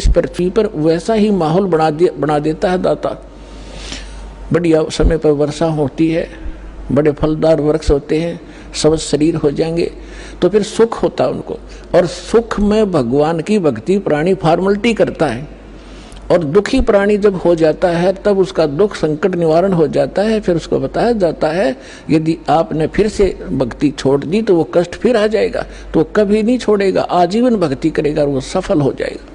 इस पृथ्वी पर वैसा ही माहौल बना देता है दाता। बढ़िया समय पर वर्षा होती है, बड़े फलदार वृक्ष होते हैं, सब शरीर हो जाएंगे, तो फिर सुख होता है उनको। और सुख में भगवान की भक्ति प्राणी फॉर्मलिटी करता है, और दुखी प्राणी जब हो जाता है तब उसका दुख संकट निवारण हो जाता है। फिर उसको बताया जाता है यदि आपने फिर से भक्ति छोड़ दी तो वो कष्ट फिर आ जाएगा, तो वो कभी नहीं छोड़ेगा, आजीवन भक्ति करेगा और वो सफल हो जाएगा।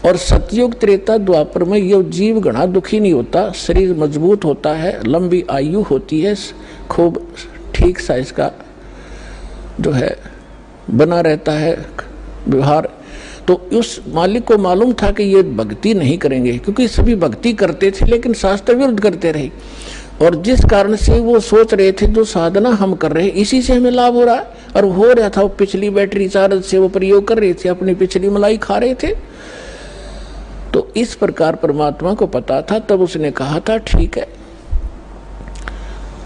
और सतयुग त्रेता द्वापर में ये जीव घना दुखी नहीं होता, शरीर मजबूत होता है, लंबी आयु होती है, खूब ठीक सा इसका जो है बना रहता है व्यवहार। तो उस मालिक को मालूम था कि ये भक्ति नहीं करेंगे, क्योंकि सभी भक्ति करते थे लेकिन शास्त्र विरुद्ध करते रहे, और जिस कारण से वो सोच रहे थे जो साधना हम कर रहे हैं इसी से हमें लाभ हो रहा है, और हो रहा था। वो पिछली बैटरी चार्ज से वो प्रयोग कर रहे थे, अपनी पिछली मलाई खा रहे थे। तो इस प्रकार परमात्मा को पता था, तब उसने कहा था ठीक है,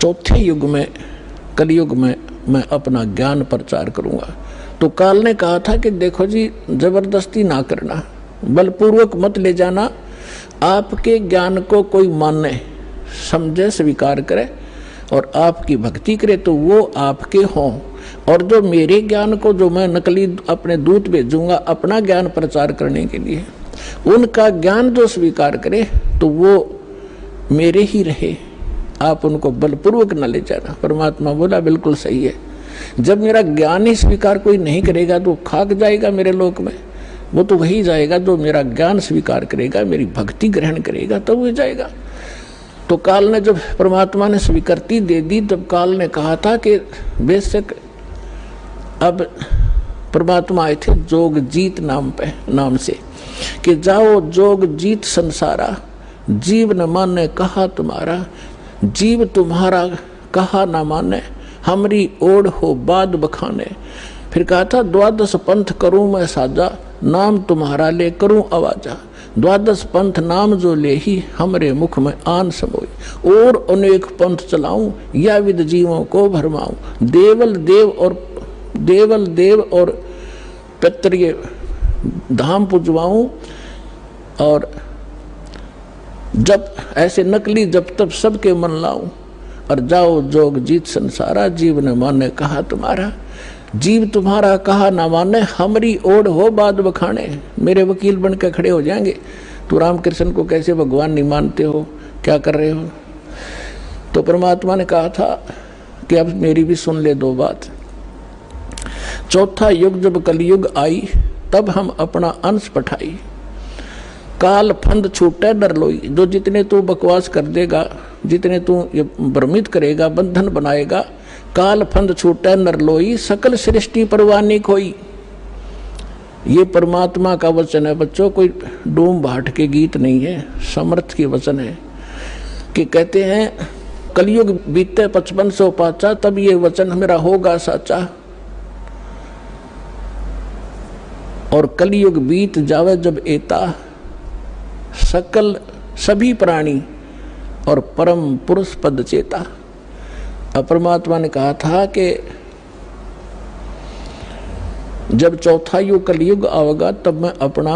चौथे युग में कलयुग में मैं अपना ज्ञान प्रचार करूंगा। तो काल ने कहा था कि देखो जी, जबरदस्ती ना करना, बलपूर्वक मत ले जाना, आपके ज्ञान को कोई माने समझे स्वीकार करे और आपकी भक्ति करे तो वो आपके हों, और जो मेरे ज्ञान को जो मैं नकली अपने दूत भेजूंगा अपना ज्ञान प्रचार करने के लिए, उनका ज्ञान जो स्वीकार करे तो वो मेरे ही रहे, आप उनको बलपूर्वक न ले जाना। परमात्मा बोला बिल्कुल सही है, जब मेरा ज्ञान ही स्वीकार कोई नहीं करेगा तो खाक जाएगा मेरे लोक में, वो तो वही जाएगा जो मेरा ज्ञान स्वीकार करेगा, मेरी भक्ति ग्रहण करेगा, तब वो जाएगा। तो काल ने जब परमात्मा ने स्वीकृति दे दी, तब काल ने कहा था कि बेशक अब परमात्मा आए थे जोगजीत नाम से कि जाओ जोगजीत संसारा, जीव न माने कहा तुम्हारा, जीव तुम्हारा कहा न माने, हमरी ओढ़ हो बाद बखाने। फिर कहा था द्वादश पंथ करूं मैं साजा, नाम तुम्हारा ले करूं आवाजा, द्वादश पंथ नाम जो ले ही हमरे मुख में आन समोई, और अनेक पंथ चलाऊं या विद जीवों को भरमाऊं, देवल देव और पितृ धाम पुजवाऊं, और जब ऐसे नकली जब तब सबके मन लाऊं, और जाओ जोग जीत संसारा, जीव ने माने कहा तुम्हारा, जीव तुम्हारा कहा ना माने, हमरी ओढ़ हो बाद बखाने, मेरे वकील बन के खड़े हो जाएंगे। तो रामकृष्ण को कैसे भगवान नहीं मानते हो, क्या कर रहे हो? तो परमात्मा ने कहा था कि अब मेरी भी सुन ले दो बात। चौथा युग जब कलयुग आई, तब हम अपना अंश पठाई, काल फंद छूटे डर लोई, जो जितने तू बकवास कर देगा, जितने तू ये भ्रमित करेगा, बंधन बनाएगा, काल फंद छूटे नर लोई, सकल सृष्टि परवानी खोई। ये परमात्मा का वचन है बच्चों, कोई डूम भाट के गीत नहीं है, समर्थ के वचन है। कि कहते हैं कलयुग बीते 5500 पाचा, तब ये वचन मेरा होगा साचा, और कलयुग बीत जावे जब एता, सकल सभी प्राणी और परम पुरुष पद चेता। अब परमात्मा ने कहा था कि जब चौथा युग कलयुग आवेगा तब मैं अपना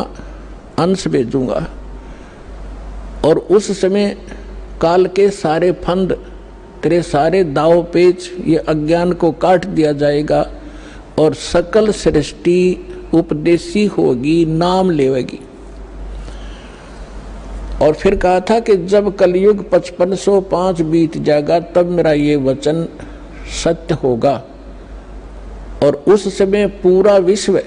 अंश भेजूंगा, और उस समय काल के सारे फंद, तेरे सारे दाव पेच, ये अज्ञान को काट दिया जाएगा, और सकल सृष्टि उपदेशी होगी, नाम लेवेगी। और फिर कहा था कि जब कलयुग 5505 बीत जाएगा तब मेरा ये वचन सत्य होगा, और उस समय पूरा विश्व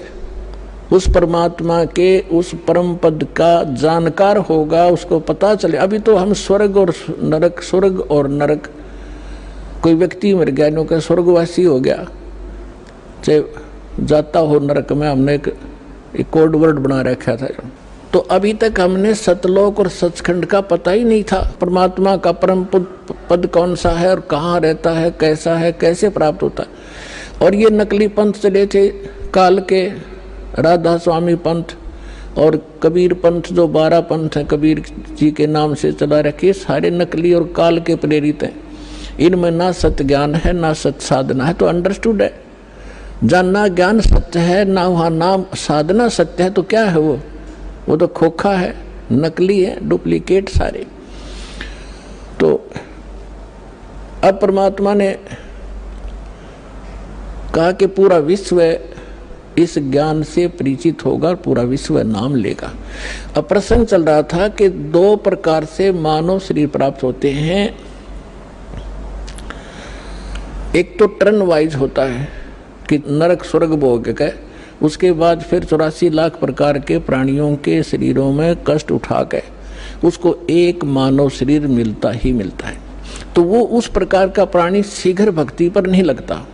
उस परमात्मा के उस परम पद का जानकार होगा, उसको पता चले। अभी तो हम स्वर्ग और नरक, कोई व्यक्ति मर गया नो का स्वर्गवासी हो गया, चाहे जाता हो नरक में, हमने एक कोड वर्ड बना रखा था। तो अभी तक हमने सतलोक और सचखंड का पता ही नहीं था, परमात्मा का परम पद कौन सा है और कहाँ रहता है, कैसा है, कैसे प्राप्त होता है। और ये नकली पंथ चले थे काल के, राधा स्वामी पंथ और कबीर पंथ, जो 12 पंथ हैं कबीर जी के नाम से चला रखे, सारे नकली और काल के प्रेरित हैं। इनमें ना सत्य ज्ञान है ना सत्य साधना है। तो अंडरस्टूड है, जानना ज्ञान सत्य है, ना वहाँ नाम साधना सत्य है, तो क्या है वो? वो तो खोखा है, नकली है, डुप्लीकेट सारे। तो अब परमात्मा ने कहा कि पूरा विश्व इस ज्ञान से परिचित होगा, पूरा विश्व नाम लेगा। अब प्रसंग चल रहा था कि 2 प्रकार से मानव शरीर प्राप्त होते हैं। एक तो टर्न वाइज होता है कि नरक स्वर्ग भोग के, उसके बाद फिर 84 लाख प्रकार के प्राणियों के शरीरों में कष्ट उठा के उसको एक मानव शरीर मिलता ही मिलता है। तो वो उस प्रकार का प्राणी शीघ्र भक्ति पर नहीं लगता।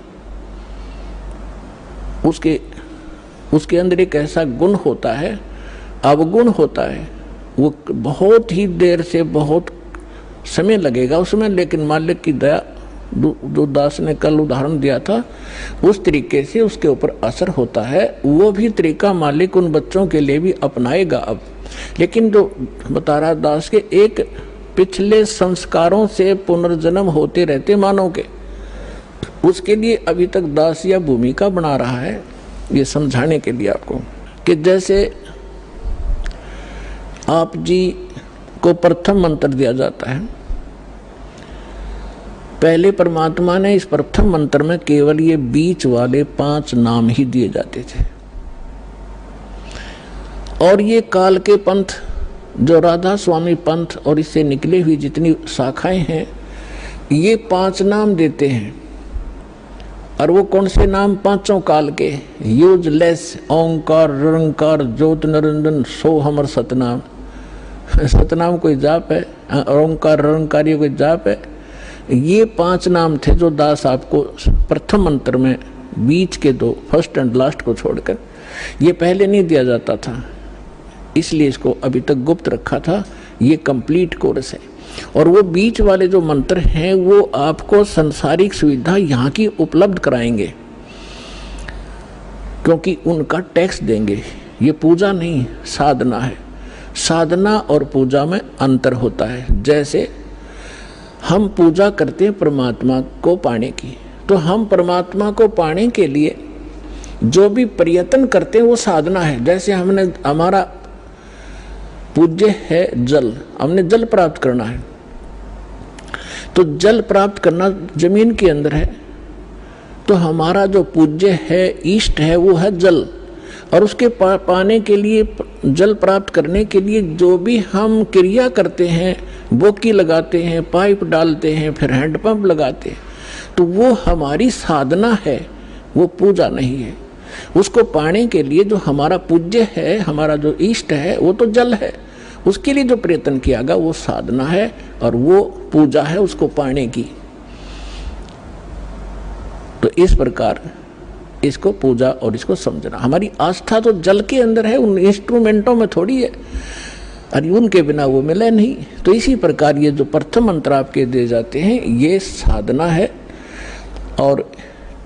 उसके अंदर एक ऐसा गुण होता है, अवगुण होता है, वो बहुत ही देर से बहुत समय लगेगा उसमें, लेकिन मालिक की दया, जो दास ने कल उदाहरण दिया था उस तरीके से उसके ऊपर असर होता है। वो भी तरीका मालिक उन बच्चों के लिए भी अपनाएगा अब। लेकिन जो बता रहा दास के एक पिछले संस्कारों से पुनर्जन्म होते रहते मानव के, उसके लिए अभी तक दास या भूमिका बना रहा है, ये समझाने के लिए आपको कि जैसे आप जी को प्रथम मंत्र दिया जाता है, पहले परमात्मा ने इस प्रथम मंत्र में केवल ये बीच वाले 5 नाम ही दिए जाते थे। और ये काल के पंथ जो राधा स्वामी पंथ और इससे निकले हुई जितनी शाखाएं हैं, ये 5 नाम देते हैं। और वो कौन से नाम? 5 काल के, यूजलेस, ओंकार, रंकार, ज्योत निरंजन, सो हमर सतनाम। सतनाम कोई जाप है, ओंकार रंकार ये कोई जाप है? ये 5 नाम थे जो दास आपको प्रथम मंत्र में बीच के 2 फर्स्ट एंड लास्ट को छोड़कर, ये पहले नहीं दिया जाता था, इसलिए इसको अभी तक गुप्त रखा था। ये कंप्लीट कोर्स है। और वो बीच वाले जो मंत्र हैं वो आपको संसारिक सुविधा यहाँ की उपलब्ध कराएंगे, क्योंकि उनका टैक्स देंगे। ये पूजा नहीं, साधना है। साधना और पूजा में अंतर होता है। जैसे हम पूजा करते हैं परमात्मा को पाने की, तो हम परमात्मा को पाने के लिए जो भी प्रयत्न करते हैं वो साधना है। जैसे हमने, हमारा पूज्य है जल, हमने जल प्राप्त करना है, तो जल प्राप्त करना जमीन के अंदर है, तो हमारा जो पूज्य है, इष्ट है, वो है जल। और उसके पाने के लिए, जल प्राप्त करने के लिए जो भी हम क्रिया करते हैं, बोकी लगाते हैं, पाइप डालते हैं, फिर हैंडपंप लगाते हैं, तो वो हमारी साधना है, वो पूजा नहीं है। उसको पाने के लिए जो हमारा पूज्य है, हमारा जो इष्ट है, वो तो जल है। उसके लिए जो प्रयत्न किया गया वो साधना है और वो पूजा है उसको पाने की। तो इस प्रकार इसको पूजा और इसको समझना। हमारी आस्था तो जल के अंदर है, उन इंस्ट्रूमेंटों में थोड़ी है, और उनके बिना वो मिले नहीं। तो इसी प्रकार ये जो प्रथम मंत्र आपके दिए जाते हैं ये साधना है। और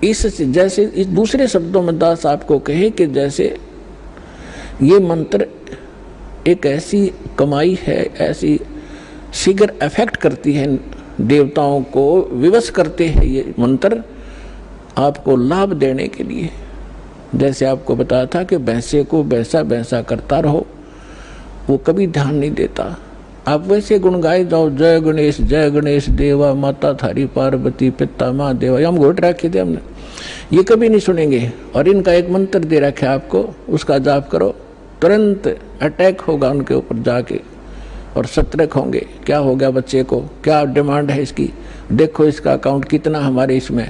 इस जैसे इस दूसरे शब्दों में दास आपको कहे कि जैसे ये मंत्र एक ऐसी कमाई है, ऐसी शीघ्र अफेक्ट करती है, देवताओं को विवश करते हैं ये मंत्र आपको लाभ देने के लिए। जैसे आपको बताया था कि भैंसे को भैंसा भैंसा करता रहो, वो कभी ध्यान नहीं देता। आप वैसे गुण गाए जाओ, जय गणेश देवा, माता थारी पार्वती, पिता माँ देवा, हम घोट रखे थे हमने, ये कभी नहीं सुनेंगे। और इनका एक मंत्र दे रखा है आपको, उसका जाप करो, तुरंत अटैक होगा उनके ऊपर जाके और सतर्क होंगे। क्या हो गया बच्चे को, क्या डिमांड है इसकी, देखो इसका अकाउंट कितना हमारे इसमें,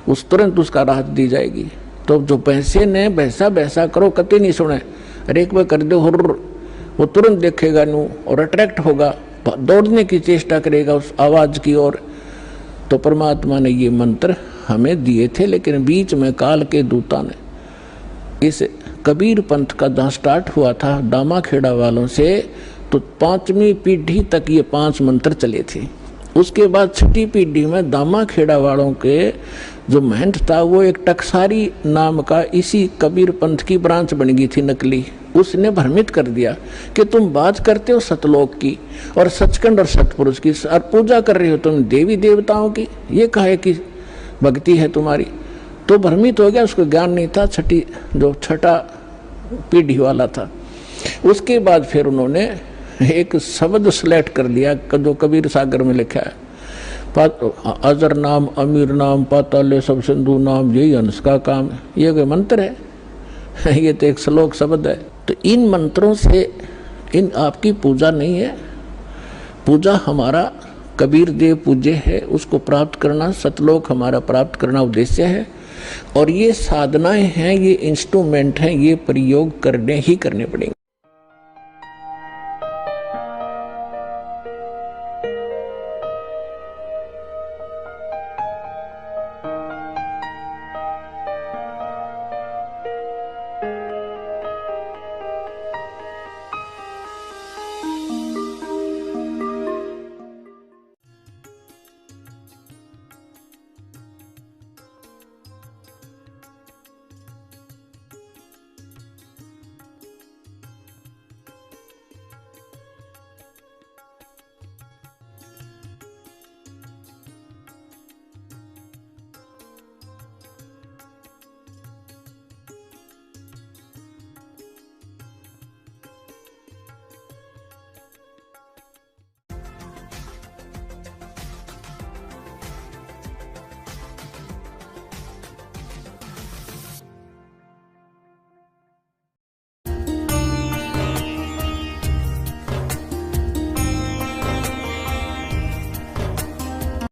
उस तुरंत उसका राहत दी जाएगी। तो जो पैसे ने भैंसा भैंसा करो कभी नहीं सुने, अरे एक बार कर दो हुर्र, वो तुरंत देखेगा नू और अट्रैक्ट होगा, दौड़ने की चेष्टा करेगा उस आवाज़ की ओर। तो परमात्मा ने ये मंत्र हमें दिए थे, लेकिन बीच में काल के दूता ने इस कबीर पंथ का जहाँ स्टार्ट हुआ था दामा खेड़ा वालों से, तो 5वीं पीढ़ी तक ये 5 मंत्र चले थे। उसके बाद 6ठी पीढ़ी में दामा खेड़ा वालों के जो महंत था वो एक टकसारी नाम का इसी कबीर पंथ की ब्रांच बन गई थी नकली। उसने भ्रमित कर दिया कि तुम बात करते हो सतलोक की और सचखंड और सतपुरुष की, और पूजा कर रहे हो तुम देवी देवताओं की, ये कहे कि भक्ति है तुम्हारी। तो भ्रमित हो गया, उसको ज्ञान नहीं था। छठा पीढ़ी वाला था। उसके बाद फिर उन्होंने एक शब्द सेलेक्ट कर लिया जो कबीर सागर में लिखा है, अजर नाम अमीर नाम पाताले सब सिंधु नाम यही हंस का काम। ये कोई मंत्र है? ये तो एक श्लोक शब्द है। तो इन मंत्रों से इन आपकी पूजा नहीं है। पूजा हमारा कबीर देव पूज्य है, उसको प्राप्त करना, सतलोक हमारा प्राप्त करना उद्देश्य है। और ये साधनाएं हैं, ये इंस्ट्रूमेंट हैं, ये प्रयोग करने ही करने पड़ेंगे।